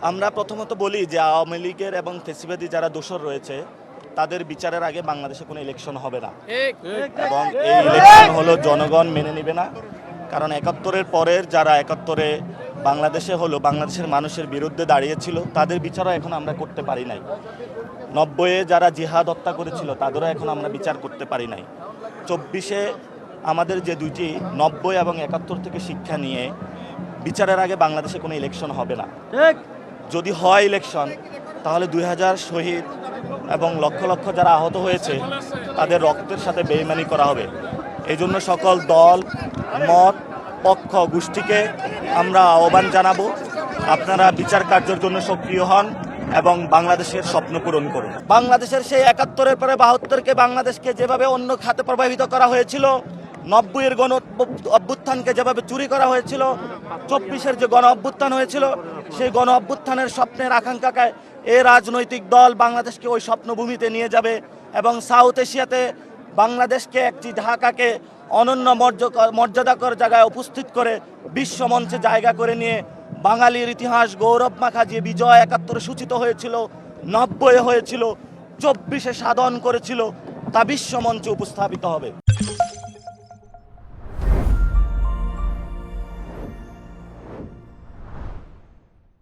আমরা প্রথমত বলি যে আওয়ামী লীগের এবং ফেসিবাদী যারা দোষর রয়েছে তাদের বিচারের আগে বাংলাদেশে কোনো ইলেকশন হবে না, এবং এই ইলেকশন হলো জনগণ মেনে নেবে না। কারণ ৭১-এর পরের যারা ৭১-এ বাংলাদেশে হলো বাংলাদেশের মানুষের বিরুদ্ধে দাঁড়িয়েছিল তাদের বিচারও এখন আমরা করতে পারি নাই। ৯০-এ যারা জিহাদ হত্যা করেছিল তাদেরও এখন আমরা বিচার করতে পারি নাই। ২৪-এ আমাদের যে দুইটি ৯০ এবং ৭১ থেকে শিক্ষা নিয়ে বিচারের আগে বাংলাদেশে কোনো ইলেকশন হবে না। যদি হয় ইলেকশন তাহলে ২০০০ শহীদ এবং লক্ষ লক্ষ যারা আহত হয়েছে তাদের রক্তের সাথে বেইমানি করা হবে। এই জন্য সকল দল, মত, পক্ষ, গোষ্ঠীকে আমরা আহ্বান জানাবো, আপনারা বিচার কার্যের জন্য সক্রিয় হন এবং বাংলাদেশের স্বপ্ন পূরণ করুন। বাংলাদেশের সেই ৭১-এর পরে ৭২-কে বাংলাদেশকে যেভাবে অন্য খাতে প্রভাবিত করা হয়েছিল, ৯০-এর গণ অভ্যুত্থানকে যেভাবে চুরি করা হয়েছিল, ২৪-এর যে গণ অভ্যুত্থান হয়েছিল সেই গণ অভ্যুত্থানের স্বপ্নের আকাঙ্ক্ষাকে এই রাজনৈতিক দল বাংলাদেশকে ওই স্বপ্নভূমিতে নিয়ে যাবে এবং সাউথ এশিয়াতে বাংলাদেশকে একটি ঢাকাকে অনন্য মর্যাদাকর জায়গায় উপস্থিত করে বিশ্বমঞ্চে জায়গা করে নিয়ে বাঙালির ইতিহাস গৌরব মাখা যে বিজয় ৭১-এ সূচিত হয়েছিল, ৯০-এ হয়েছিল, ২৪-এ সাধন করেছিল তা বিশ্বমঞ্চে উপস্থাপিত হবে।